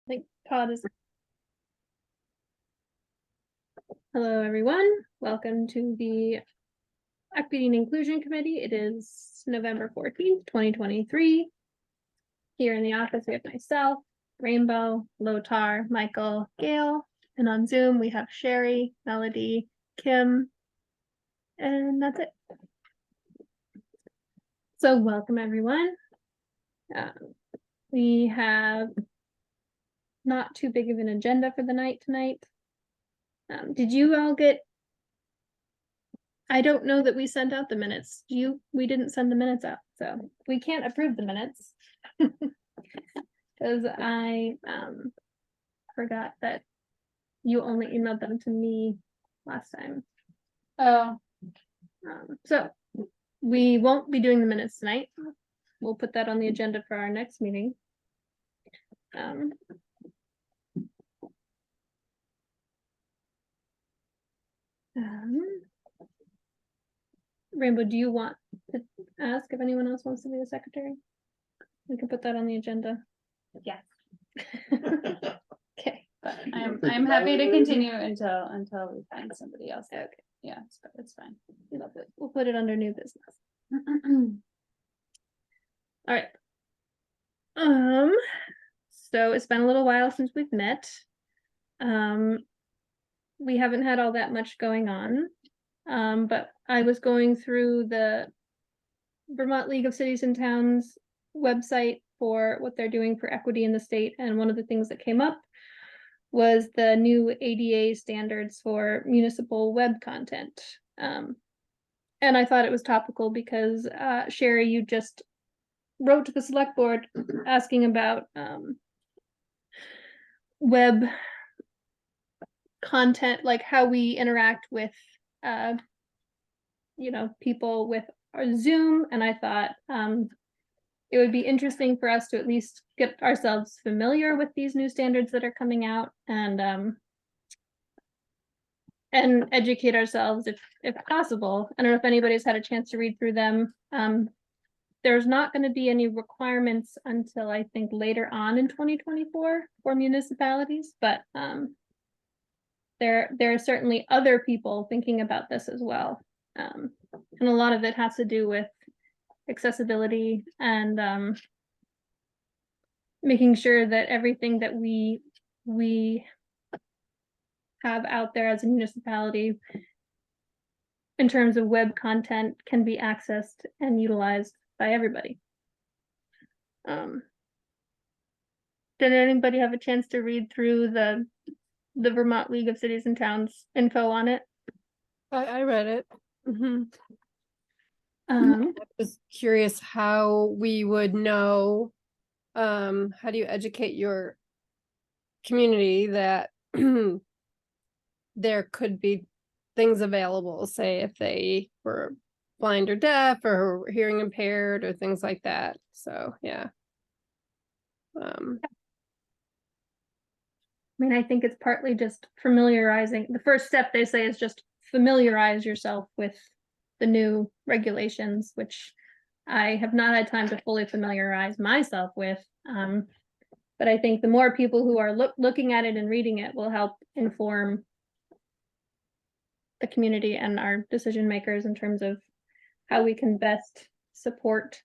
I think Todd is. Hello, everyone. Welcome to the Equity and Inclusion Committee. It is November 14th, 2023. Here in the office, we have myself, Rainbow, Lotar, Michael, Gail, and on Zoom, we have Sherry, Melody, Kim, and that's it. So welcome, everyone. We have not too big of an agenda for the night tonight. Did you all get? I don't know that we sent out the minutes. We didn't send the minutes out, so we can't approve the minutes. Because I forgot that you only emailed them to me last time. Oh, So we won't be doing the minutes tonight. We'll put that on the agenda for our next meeting. Rainbow, do you want to ask if anyone else wants to be the secretary? We can put that on the agenda. yes, Okay. but I'm happy to continue until we find somebody else. Okay. Yeah, it's fine. We'll put it under new business. All right. So it's been a little while since we've met. We haven't had all that much going on. But I was going through the Vermont League of Cities and Towns website for what they're doing for equity in the state, and one of the things that came up was the new ADA standards for municipal web content. And I thought it was topical because Sherry, you just wrote to the select board asking about web content, like how we interact with people with our Zoom, and I thought it would be interesting for us to at least get ourselves familiar with these new standards that are coming out and educate ourselves if possible. I don't know if anybody's had a chance to read through them. There's not going to be any requirements until I think later on in 2024 for municipalities, but there are certainly other people thinking about this as well. And a lot of it has to do with accessibility and making sure that everything that we have out there as a municipality in terms of web content can be accessed and utilized by everybody. Did anybody have a chance to read through the Vermont League of Cities and Towns info on it? I read it. I was curious how we would know, how do you educate your community that there could be things available, say if they were blind or deaf or hearing impaired or things like that. So yeah. I think it's partly just familiarizing. The first step they say is just familiarize yourself with the new regulations, which I have not had time to fully familiarize myself with. But I think the more people who are looking at it and reading it will help inform the community and our decision makers in terms of how we can best support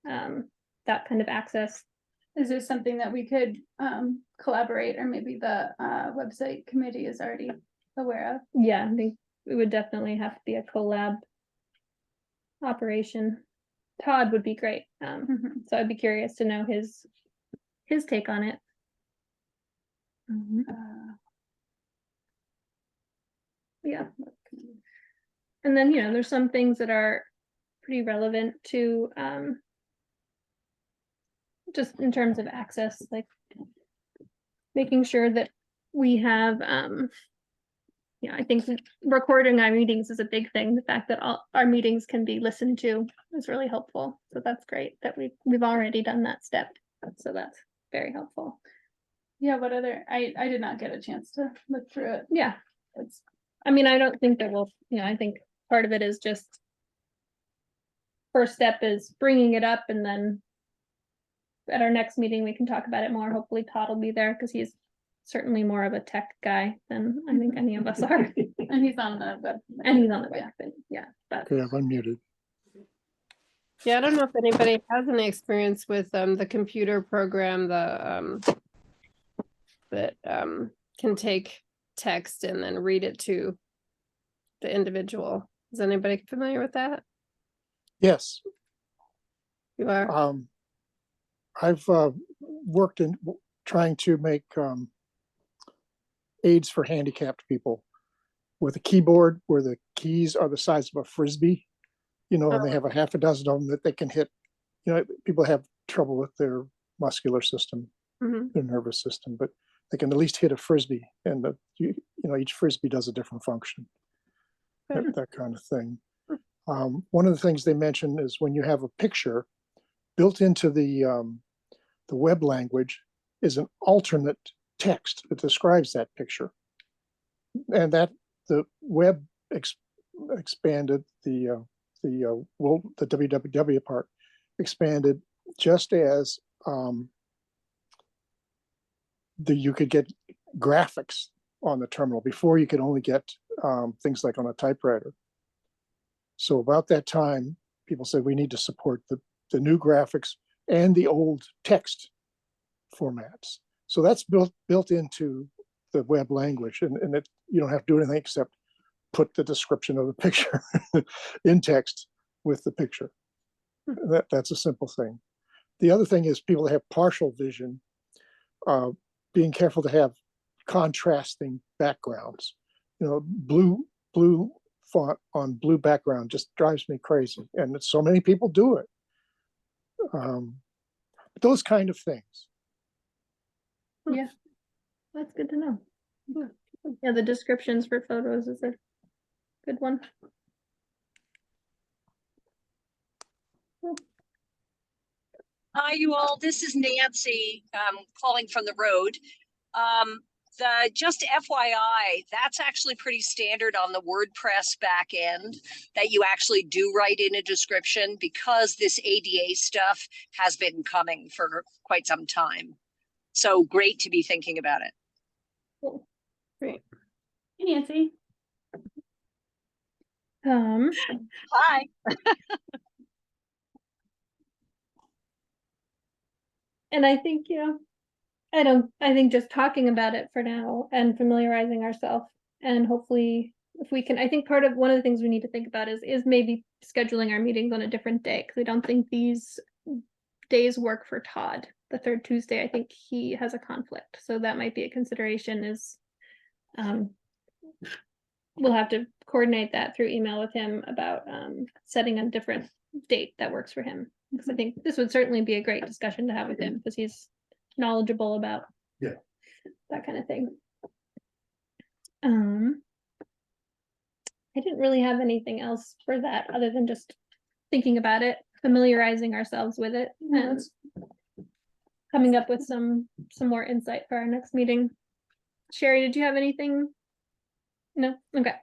that kind of access. Is this something that we could collaborate, or maybe the website committee is already aware of? Yeah, I think it would definitely have to be a collab operation. Todd would be great. So I'd be curious to know his take on it. Yeah. And then, there's some things that are pretty relevant to just in terms of access, like making sure that we have I think recording our meetings is a big thing. The fact that all our meetings can be listened to is really helpful. So that's great that we've already done that step. So that's very helpful. Yeah, what other, I did not get a chance to look through it. Yeah. I don't think that we'll, I think part of it is just first step is bringing it up and then at our next meeting, we can talk about it more. Hopefully Todd will be there because he's certainly more of a tech guy than I think any of us are. And he's on the web. And he's on the Yeah. web, but yeah, but Okay, I've unmuted. Yeah, I don't know if anybody has any experience with the computer program, that can take text and then read it to the individual. Is anybody familiar with that? Yes, You are? I've worked in trying to make aids for handicapped people with a keyboard where the keys are the size of a Frisbee, and they have a half a dozen of them that they can hit. People have trouble with their muscular system, Mhm. their nervous system, but they can at least hit a Frisbee, and each Frisbee does a different function, that kind of thing. One of the things they mention is when you have a picture built into the web language is an alternate text that describes that picture, and that the web expanded the www part expanded just as you could get graphics on the terminal. Before, you could only get things like on a typewriter. So about that time, people said we need to support the new graphics and the old text formats. So that's built into the web language, and you don't have to do anything except put the description of the picture in text with the picture. That's a simple thing. The other thing is people that have partial vision, being careful to have contrasting backgrounds. Blue font on blue background just drives me crazy, and so many people do it. Those kind of things. yeah, that's good to know. Yeah, the descriptions for photos is a good one. Hi, you all. This is Nancy, calling from the road. Just FYI, that's actually pretty standard on the WordPress back end, that you actually do write in a description, because this ADA stuff has been coming for quite some time. So great to be thinking about it. Cool. Great. Hey, Nancy. Hi. And I think, I think just talking about it for now and familiarizing ourselves, and hopefully if we can, I think one of the things we need to think about is maybe scheduling our meetings on a different day, because I don't think these days work for Todd. The third Tuesday, I think he has a conflict, so that might be a consideration. We'll have to coordinate that through email with him about setting a different date that works for him, because I think this would certainly be a great discussion to have with him, because he's knowledgeable about that kind of thing. I didn't really have anything else for that other than just thinking about it, familiarizing ourselves with it, and coming up with some more insight for our next meeting. Sherry, did you have anything? No? Okay.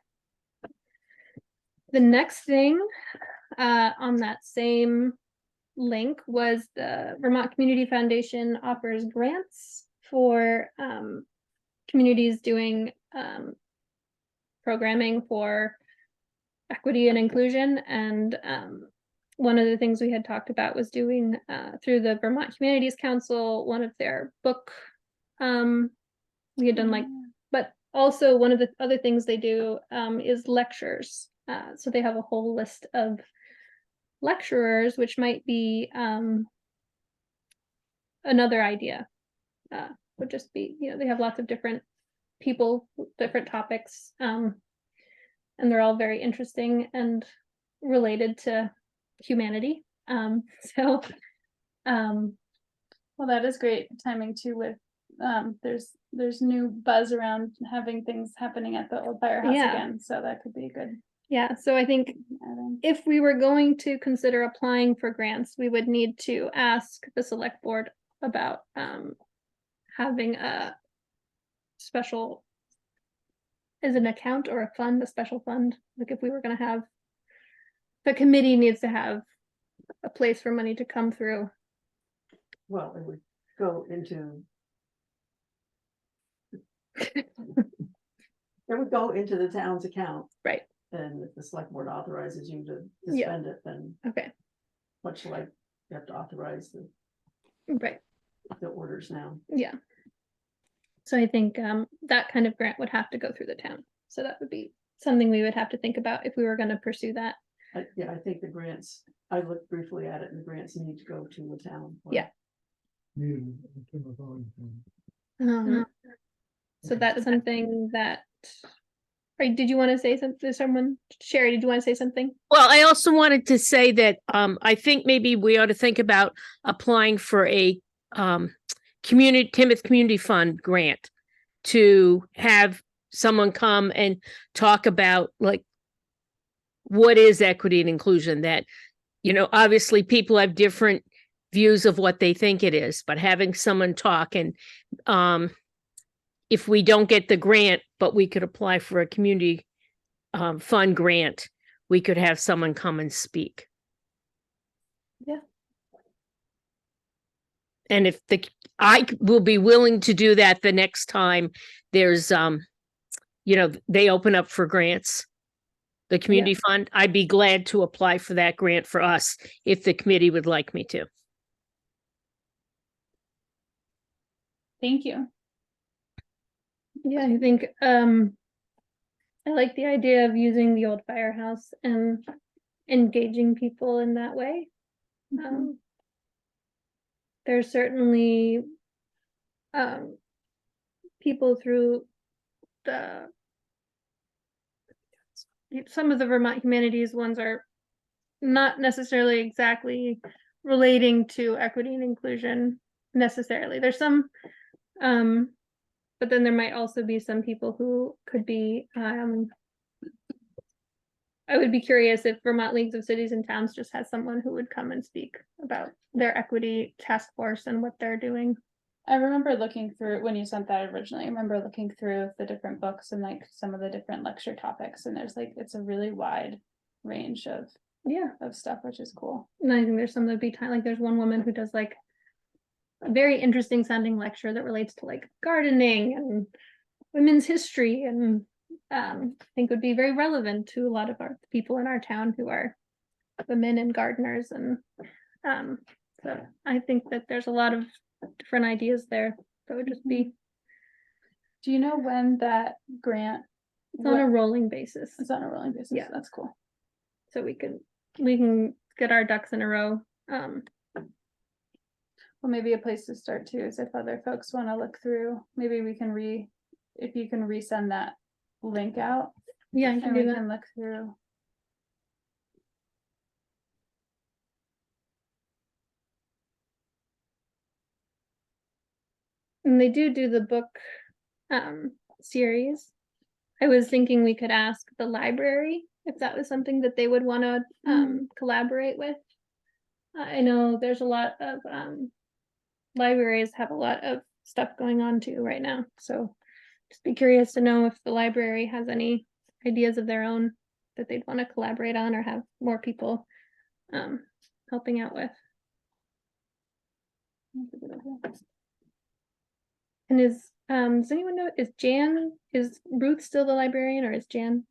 The next thing on that same link was the Vermont Community Foundation offers grants for communities doing programming for equity and inclusion. And one of the things we had talked about was doing through the Vermont Humanities Council, one of their book, we had done but also one of the other things they do is lectures. So they have a whole list of lecturers, which might be another idea. Would just be, they have lots of different people, different topics, and they're all very interesting and related to humanity. Well, that is great timing too, with there's new buzz around having things happening at the old firehouse again, so that could be good. Yeah, so I think add-in. if we were going to consider applying for grants, we would need to ask the select board about having a special, is an account or a fund, a special fund. Like if we were going to have, the committee needs to have a place for money to come through well, it would go into. It would go into the town's account. Right. And if the select board authorizes you to Yeah. spend it, then Okay, much like you have to authorize right, the orders now. yeah. So I think that kind of grant would have to go through the town. So that would be something we would have to think about if we were gonna pursue that. Yeah, I think the grants, I looked briefly at it and the grants need to go to the town. Yeah. So that's something that, right, did you want to say something, someone, Sherry, did you want to say something? Well, I also wanted to say that I think maybe we ought to think about applying for a Timoth Community Fund grant to have someone come and talk about like what is equity and inclusion. That, you know, obviously people have different views of what they think it is, but having someone talk, and if we don't get the grant, but we could apply for a community fund grant, we could have someone come and speak. Yeah. And if I will be willing to do that the next time there's, you know, they open up for grants, the community fund, I'd be glad to apply for that grant for us if the committee would like me to. Thank you. Yeah, I think I like the idea of using the old firehouse and engaging people in that way. There's certainly people through some of the Vermont Humanities ones are not necessarily exactly relating to equity and inclusion necessarily. There's some but then there might also be some people who could be, I would be curious if Vermont Leagues of Cities and Towns just has someone who would come and speak about their equity task force and what they're doing. I remember looking through when you sent that originally. I remember looking through the different books and like some of the different lecture topics, and there's like it's a really wide range of stuff, which is cool. And I think there's some that'd be like there's one woman who does like a very interesting sounding lecture that relates to like gardening and women's history, and I think would be very relevant to a lot of our people in our town who are women and gardeners, and so I think that there's a lot of different ideas there that would just be. Do you know when that grant? It's on a rolling basis, It's on a rolling basis. Yeah. That's cool. so we can get our ducks in a row. Well, maybe a place to start too is if other folks want to look through, maybe we can if you can resend that link out Yeah, I can and do we that. can look through. And they do the book series. I was thinking we could ask the library if that was something that they would want to collaborate with. I know there's a lot of libraries have a lot of stuff going on too right now, so just be curious to know if the library has any ideas of their own that they'd want to collaborate on or have more people helping out with. And does anyone know, is Ruth still the librarian, or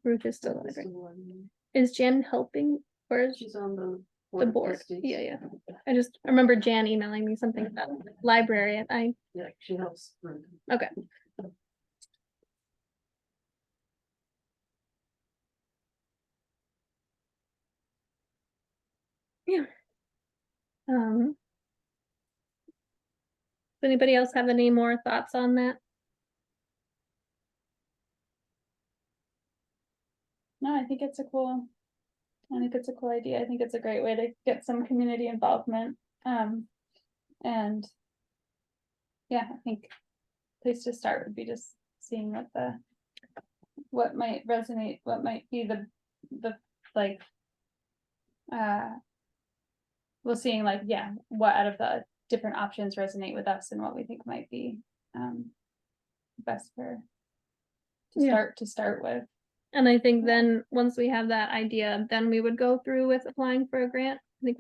Ruth is still the librarian? Is Jan helping, or is She's on the the of board? trustees. Yeah. I just remember Jan emailing me something about library, and Yeah, she helps. Ruth. okay. Yeah. Does anybody else have any more thoughts on that? No, I think it's a cool idea. I think it's a great way to get some community involvement. And yeah, I think place to start would be just seeing what might resonate, what might be the like we'll seeing like, yeah, what out of the different options resonate with us and what we think might be best to start with. And I think then, once we have that idea, then we would go through with applying for a grant. think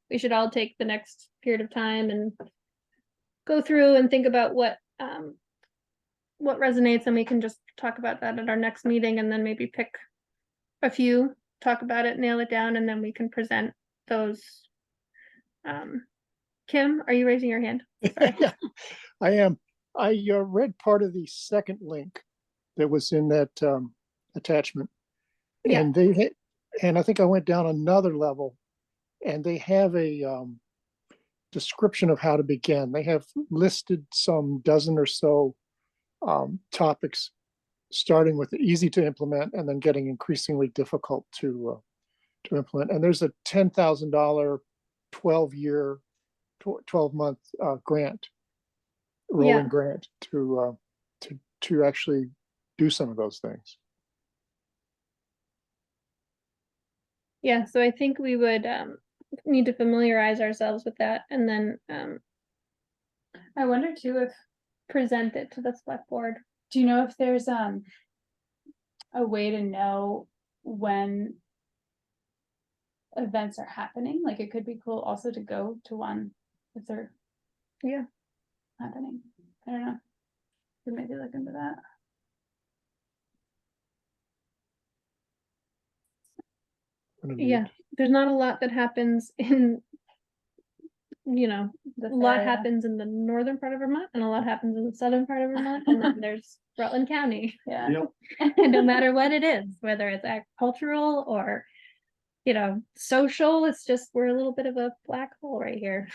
we should all take the next period of time and go through and think about what resonates, and we can just talk about that at our next meeting, and then maybe pick a few, talk about it, nail it down, and then we can present those. Kim, are you raising your hand? Sorry. Yeah, I am. I read part of the second link that was in that attachment. Yeah. And and I think I went down another level, and they have a description of how to begin. They have listed some dozen or so topics, starting with easy to implement and then getting increasingly difficult to implement. And there's a $10,000 12-year 12-month grant, rolling grant to actually do some of those things. Yeah, so I think we would need to familiarize ourselves with that, and then I wonder too if, present it to the select board. do you know if there's a way to know when events are happening? Like, it could be cool also to go to one if they're Yeah. happening. I don't know. Could maybe look into that. Yeah, there's not a lot that happens in, a The lot fair, yeah. happens in the northern part of Vermont, and a lot happens in the southern part of Vermont, and then there's Rutland County. Yeah. And no matter what it is, whether it's agricultural or, social, it's just, we're a little bit of a black hole right here.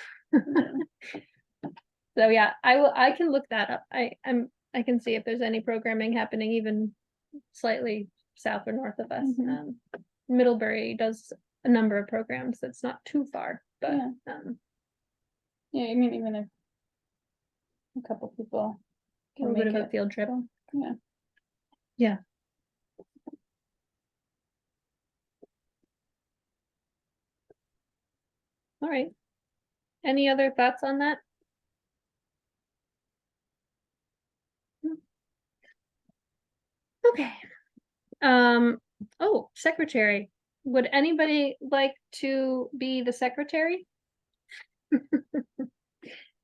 So yeah, I can look that up. I can see if there's any programming happening even slightly south or north of us. Mhm. Middlebury does a number of programs that's not too far, but Yeah. Yeah, I mean, even if a couple people a can little bit make of a it, field trip. yeah. Yeah. All right. Any other thoughts on that? Okay. Oh, secretary. Would anybody like to be the secretary?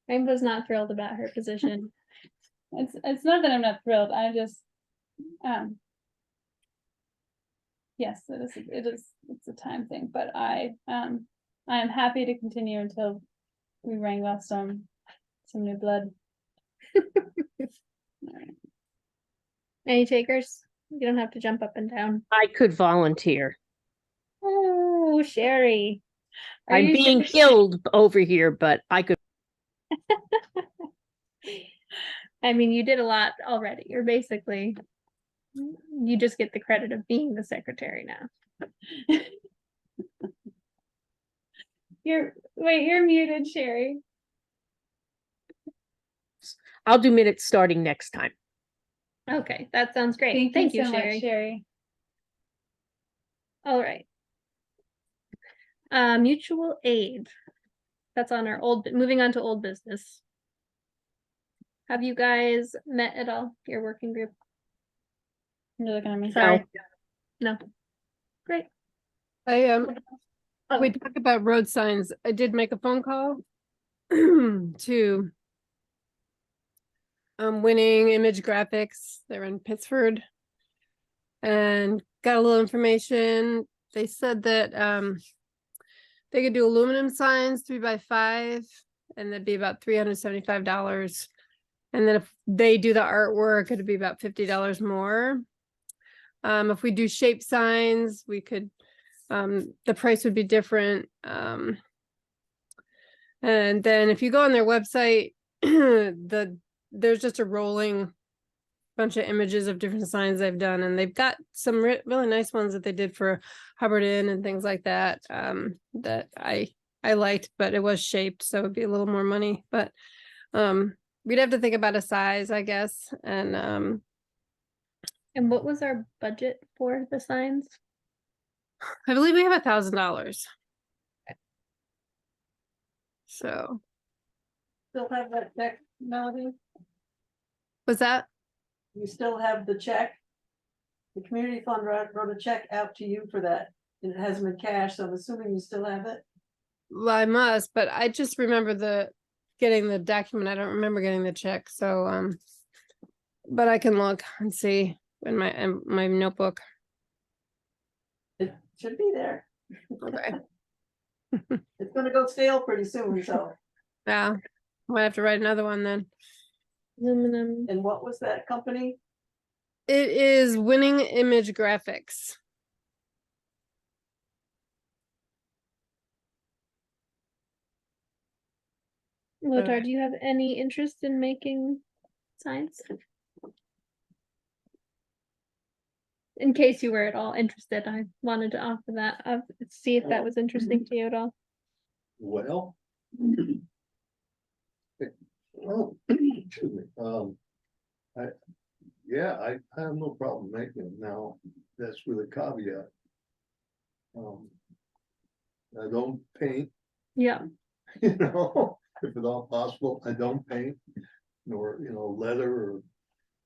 Rainbow's not thrilled about her position. It's not that I'm not thrilled, I just, yes, it's a time thing, but I am happy to continue until we wrangle some new blood. Alright. Any takers? You don't have to jump up and down. I could volunteer. Oh, Sherry. Are I'm you being sure? killed over here, but I could. I mean, you did a lot already. You just get the credit of being the secretary now. You're muted, Sherry. I'll do minutes starting next time. Okay, that sounds great. Thank you so Sherry. much, Sherry. All right. Mutual aid. That's on our moving on to old business. Have you guys met at all, your working group? You're looking at me. Sorry. No. Great. We Oh, talked about road signs. I did make a phone call to Winning Image Graphics. They're in Pittsford, and got a little information. They said that they could do aluminum signs 3x5, and that'd be about $375. And then if they do the artwork, it'd be about $50 more. If we do shape signs, we could, the price would be different. And then if you go on their website, there's just a rolling bunch of images of different signs they've done, and they've got some really nice ones that they did for Hubbard Inn and things like that, that I liked, but it was shaped, so it'd be a little more money, but we'd have to think about a size, I guess. And and what was our budget for the signs? I believe we have $1,000. So Still have that check, Melody? was that? You still have the check? The community fund wrote a check out to you for that, and it hasn't been cashed, so I'm assuming you still have it? Well, I must, but I just remember getting the document. I don't remember getting the check, so, but I can look and see in my notebook. It should be there. Okay. It's gonna go stale pretty soon, so. Yeah, might have to write another one then. Aluminum. And what was that company? It is Winning Image Graphics. Lothar, do you have any interest in making signs? In case you were at all interested, I wanted to offer that, see if that was interesting to you at all. Well. Well, excuse me, I have no problem making them now, that's with a caveat. I don't paint, Yeah, you know, if at all possible, I don't paint, nor, leather or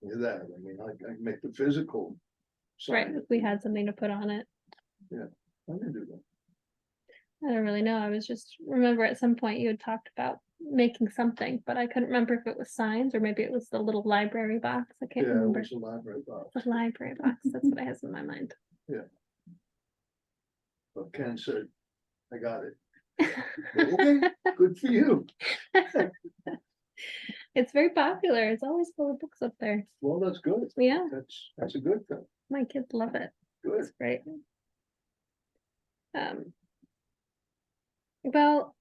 any of that, I mean, I can make the physical. right, sign. if we had something to put on it. I can do that. I don't really know, I was just, remember at some point you had talked about making something, but I couldn't remember if it was signs or maybe it was the little library box, I can't Yeah, it remember. was a library box, The library box, that's what I have in my mind. but Ken said, I got it. Okay, good for you. It's very popular, it's always full of books up there. Well, that's good. Yeah, That's a good thing. my kids love it, Good. it's great. Well,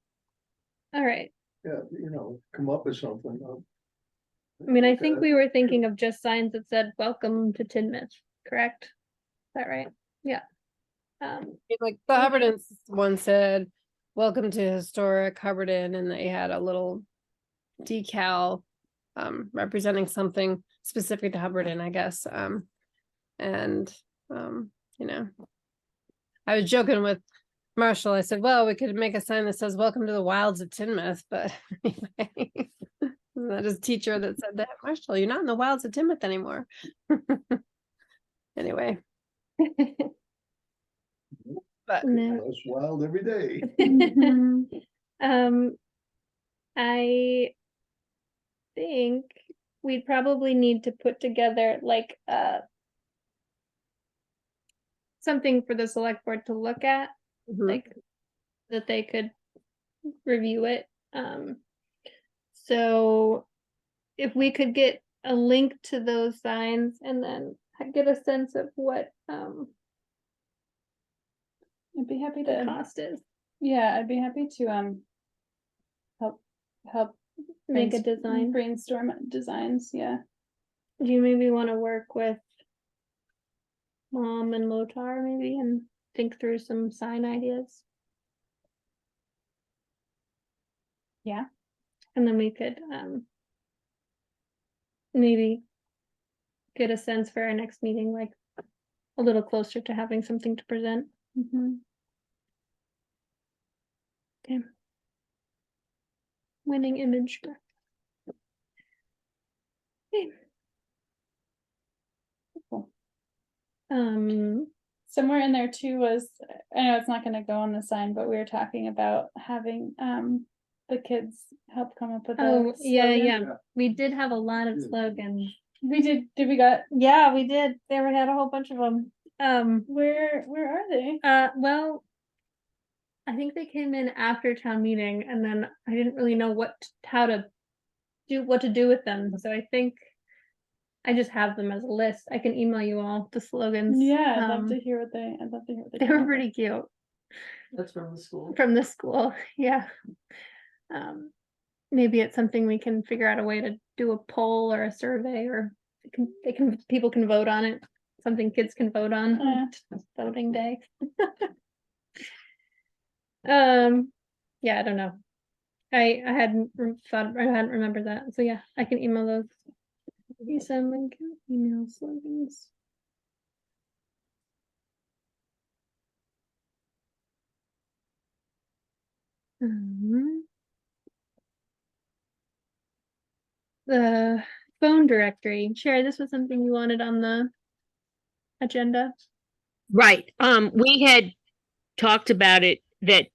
all right, Yeah, come up with something. I mean, I think we were thinking of just signs that said, welcome to Tinmouth, correct? Is that right? Yeah. Like the Hubbard's one said, welcome to historic Hubbardton, and they had a little decal representing something specific to Hubbardton, I guess. And I was joking with Marshall. I said, well, we could make a sign that says welcome to the wilds of Tinmouth, but anyway, that is teacher that said that. Marshall, you're not in the wilds of Tinmouth anymore. Anyway, but No. It's wild every day. I think we'd probably need to put together like something for the select board to look at, mhm. like that they could review it. So if we could get a link to those signs and then get a sense of what I'd be happy the to, cost is, yeah, I'd be happy to, help make a design. brainstorm designs, yeah. Do you maybe want to work with Mom and Lothar maybe and think through some sign ideas? Yeah. And then we could maybe get a sense for our next meeting, like a little closer to having something to present. Okay. Winning image. Okay. Cool. Somewhere Somewhere in there too was, I know it's not gonna go on the sign, but we were talking about having, the kids help come up with a oh, yeah, slogan. yeah, we did have a lot of Yeah. slogans. We did we got, Yeah, we did, there we had a whole bunch of them. where are they? Well, I think they came in after town meeting and then I didn't really know what to do with them, so I think I just have them as a list. I can email you all the slogans. Yeah, I'd love to hear what they They come were up with. pretty cute That's from the school. from the school, yeah. Maybe it's something we can figure out a way to do a poll or a survey, or people can vote on it. Something kids can vote on. It's voting day. Yeah, I don't know. I hadn't remembered that. So yeah, I can email those. You send link email slogans. The phone directory. Sherry, this was something you wanted on the agenda. Right, we had talked about it, that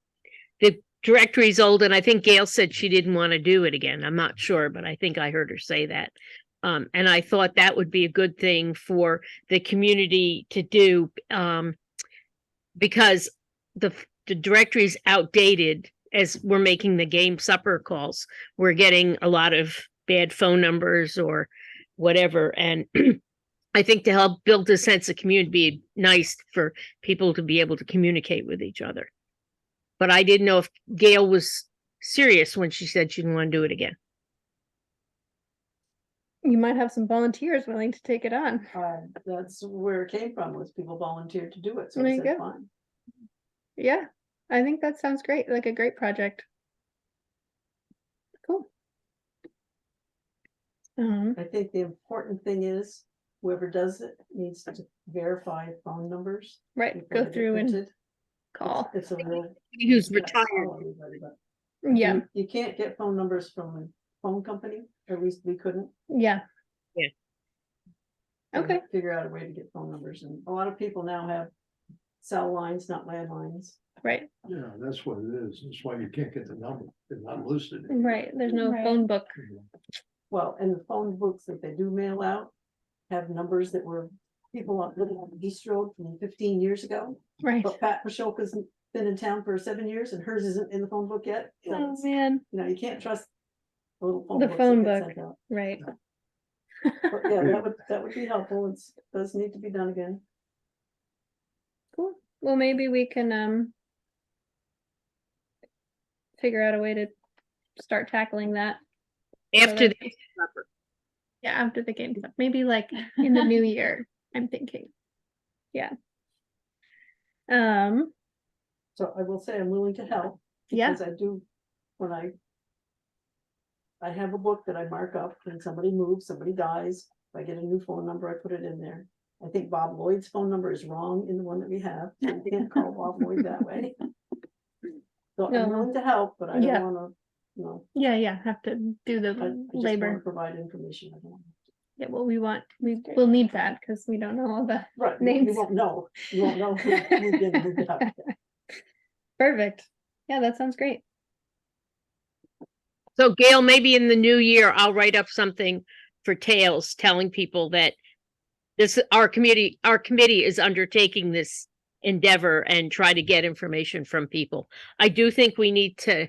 the directory's old, and I think Gail said she didn't want to do it again. I'm not sure, but I think I heard her say that. And I thought that would be a good thing for the community to do, because the directory's outdated as we're making the game supper calls. We're getting a lot of bad phone numbers or whatever, and I think to help build a sense of community, it'd be nice for people to be able to communicate with each other. But I didn't know if Gail was serious when she said she didn't want to do it again. You might have some volunteers willing to take it on. That's where it came from, was people volunteered to do it, so There I you said, go. fine. Yeah, I think that sounds great, like a great project. Cool. I think the important thing is whoever does it needs to verify phone numbers. Right, before go they get through and printed. call. It's a real. Who's you can't retired. call everybody, but Yeah, You can't get phone numbers from a phone company, at least we couldn't. yeah. Yeah. So we Okay. had to figure out a way to get phone numbers, and a lot of people now have cell lines, not landlines. Right, Yeah, that's what it is. That's why you can't get the number. They're not listed. right. There's no Right. phone book. Well, and the phone books that they do mail out have numbers that were people living on East Road from 15 years ago. Right. But Pat Pashoka's been in town for 7 years and hers isn't in the phone book yet. So Oh, it's, man. you know, you can't trust the little phone The books that phone get book. sent out. Right. But yeah, that would be helpful. It's does need to be done again. Cool. Well, maybe we can figure out a way to start tackling that. After that- the supper. Yeah, after the game stuff. Maybe like in the new year, I'm thinking. Yeah. So I will say I'm willing to help. Yeah. Because I do, when I have a book that I mark up when somebody moves, somebody dies. If I get a new phone number, I put it in there. I think Bob Lloyd's phone number is wrong in the one that we have. So you can't call Bob Lloyd that way. So No. I'm willing to help, but I Yeah. don't wanna, you know, Yeah, have to do I the just wanna labor. provide information. I don't- Yeah, well, we will need that because we don't know all the Right, you names. won't know, you won't know who moved in and moved out. Perfect. Yeah, that sounds great. So Gail, maybe in the new year, I'll write up something for Tales telling people that our committee is undertaking this endeavor and try to get information from people. I do think we need to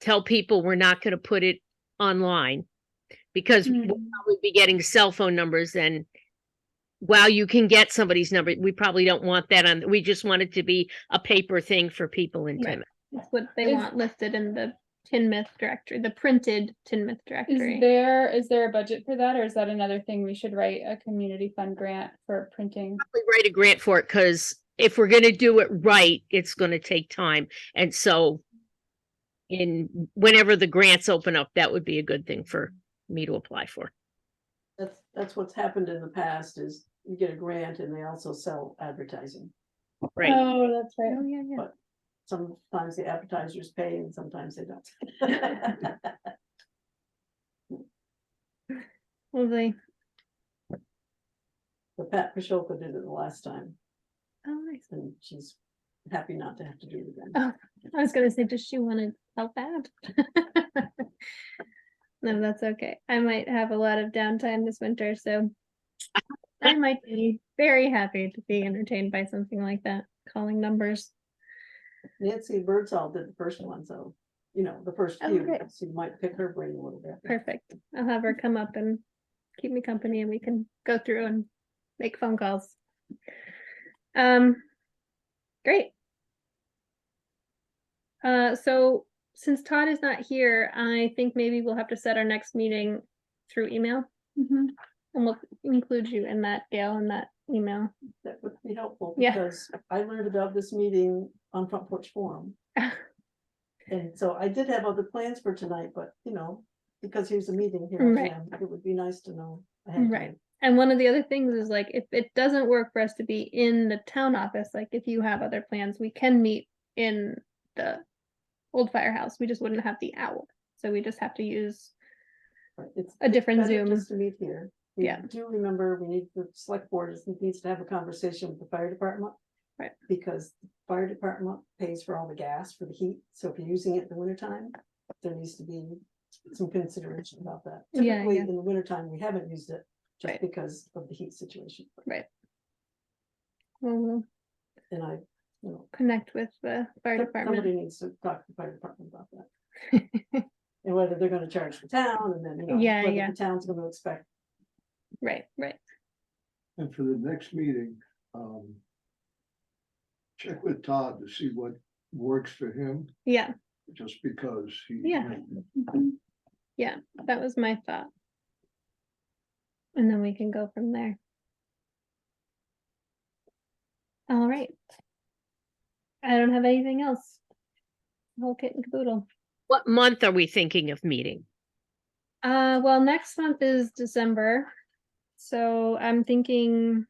tell people we're not going to put it online because we'll probably be getting cell phone numbers, and while you can get somebody's number, we probably don't want that on. We just want it to be a paper thing for people in Right. Timoth. That's what they Is- want listed in the Tinmouth directory, the printed Tinmouth Is directory. there a budget for that, or is that another thing we should write a community fund grant for printing? Probably write a grant for it, because if we're gonna do it right, it's gonna take time. And so whenever the grants open up, that would be a good thing for me to apply for. That's what's happened in the past is you get a grant and they also sell advertising. Right. Oh, that's right. Oh, yeah, yeah. But sometimes the advertisers pay and sometimes they don't. Lovely. But Pat Pashoka did it the last time Oh, nice. and she's happy not to have to do it again. Oh, I was gonna say, does she want to help out? No, that's okay. I might have a lot of downtime this winter, so I might be very happy to be entertained by something like that, calling numbers. Nancy Birdsall did the first one, so, you know, the first Oh, few, great. so you might pick her brain a little bit. Perfect. I'll have her come up and keep me company and we can go through and make phone calls. Great. So since Todd is not here, I think maybe we'll have to set our next meeting through email. Mhm. And we'll include you in that, Gail, in that email. That would be helpful Yeah. because I learned about this meeting on Front Porch Forum. And so I did have other plans for tonight, but you know, because here's a meeting here, Right. it would be nice to know. ahead of Right. time. And one of the other things is like, if it doesn't work for us to be in the town office, like if you have other plans, we can meet in the old firehouse. We just wouldn't have the owl. So we just have to use Right, it's a different better Zoom. Just to meet here. We Yeah. do remember we need, the select board needs to have a conversation with the fire department Right. Because the fire department pays for all the gas for the heat, so if you're using it in the wintertime, there needs to be some consideration about that. Yeah, Typically, yeah. in the wintertime, we haven't used it just Right. because of the heat situation. Right. We'll And I, you know, connect with the fire department. somebody needs to talk to the fire department about that. And whether they're gonna charge the town and then, you know, Yeah, whether yeah. the town's gonna expect. Right, right. And for the next meeting, check with Todd to see what works for him, Yeah, just because he. Yeah. yeah, that was my thought. And then we can go from there. All right. I don't have anything else. Whole kit and caboodle. What month are we thinking of meeting? Well, next month is December. So I'm thinking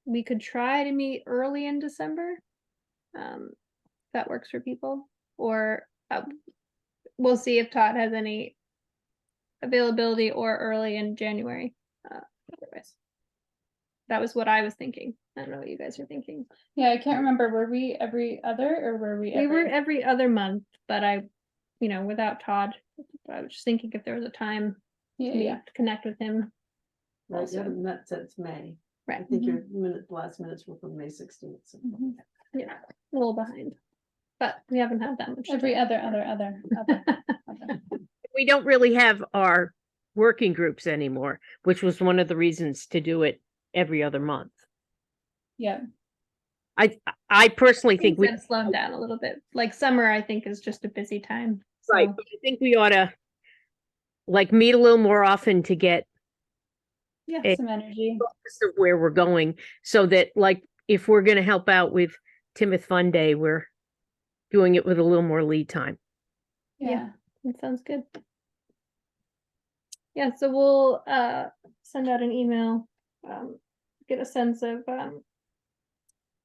we could try to meet early in December. If that works for people, or we'll see if Todd has any availability or early in January. Otherwise, that was what I was thinking. I don't know what you guys are thinking. Yeah, I can't remember, were we every other or were we We were every? every other month, but without Todd, I was just thinking if there was a time Yeah, to meet, yeah, to connect with him. Right, you Also. haven't met since May. I Right. think your last minutes were from May 16th. So. Mhm. Yeah, a little behind, but we haven't had that much. Every time. other. We don't really have our working groups anymore, which was one of the reasons to do it every other month. Yeah, I personally think Things we, have slowed down a little bit. Like summer, I think is just a busy time. right, So, but I think we ought to like meet a little more often to get yeah, Eh. some energy. focus of where we're going, so that like if we're going to help out with Timoth Fun Day, we're doing it with a little more lead time. Yeah, that sounds good. Yeah, so we'll send out an email, get a sense of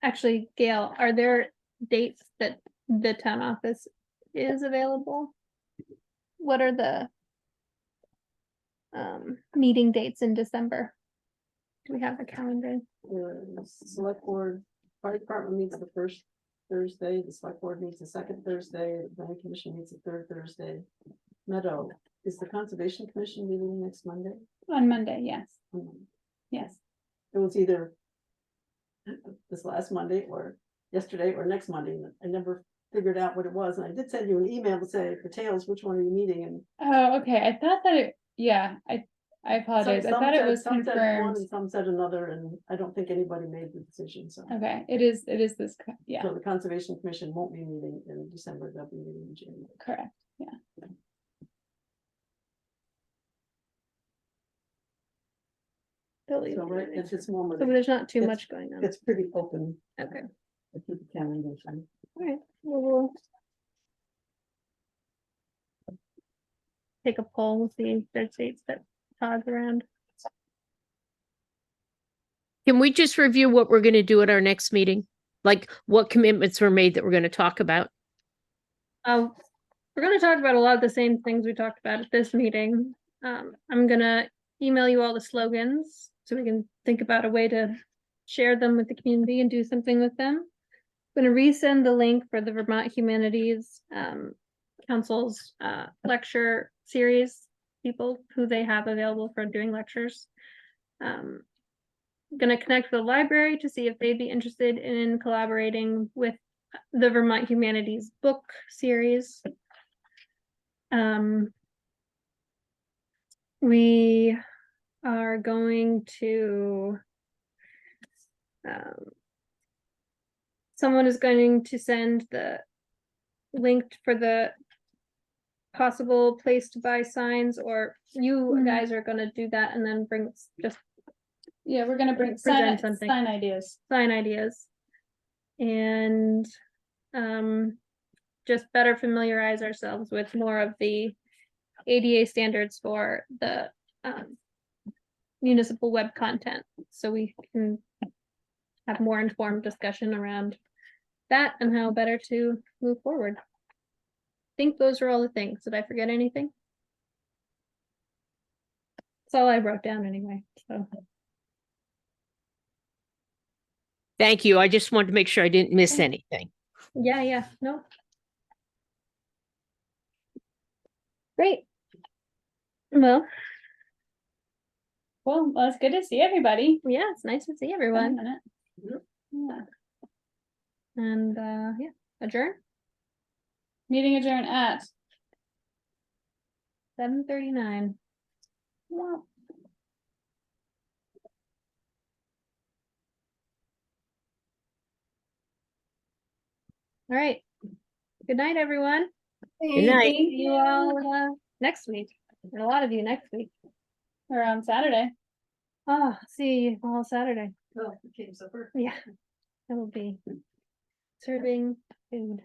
actually, Gail, are there dates that the town office is available? What are the meeting dates in December? Do we have a calendar? Select board, fire department meets the first Thursday, the select board meets the second Thursday, the planning commission meets the third Thursday. Meadow, is the conservation commission meeting next Monday? on Monday, yes, yes. It was either this last Monday or yesterday or next Monday. And I never figured out what it was. And I did send you an email to say, for Tails, which one are you meeting? And Oh, okay, I thought that it, yeah, I apologize, I some thought it said- was some said one confirmed. and some said another, and I don't think anybody made the decision, so. Okay, it is this, yeah, So the Conservation Commission won't be meeting in December, they'll be meeting in January. correct, yeah. Billy, So right at this moment, so there's not too it's- much going on. it's pretty open. Okay, I keep the calendar, so. all right, well, we'll take a poll, we'll see if there's dates that Todd's around. Can we just review what we're going to do at our next meeting? Like what commitments were made that we're going to talk about? We're gonna talk about a lot of the same things we talked about at this meeting. I'm gonna email you all the slogans so we can think about a way to share them with the community and do something with them. I'm gonna resend the link for the Vermont Humanities Council's lecture series, people who they have available for doing lectures. Gonna connect with the library to see if they'd be interested in collaborating with the Vermont Humanities book series. We are going to someone is going to send the link for the possible place to buy signs, or you Mhm. guys are gonna do that and then bring just Yeah, we're gonna bring Present something. sign ideas. sign ideas. And just better familiarize ourselves with more of the ADA standards for the municipal web content, so we can have more informed discussion around that and how better to move forward. I think those are all the things. Did I forget anything? That's all I wrote down anyway, so. Thank you. I just wanted to make sure I didn't miss anything. Yeah, no. Great. Well, Well, it's good to see everybody. yeah, it's nice to see Been a everyone. minute. Yeah. And yeah, adjourn Meeting adjourned at 7:39. well, All right. Good night, everyone. Good night. See you all next week. And a lot of you next week. or on Saturday. Oh, see you all Saturday. Oh, okay, supper. Yeah, it will be serving food.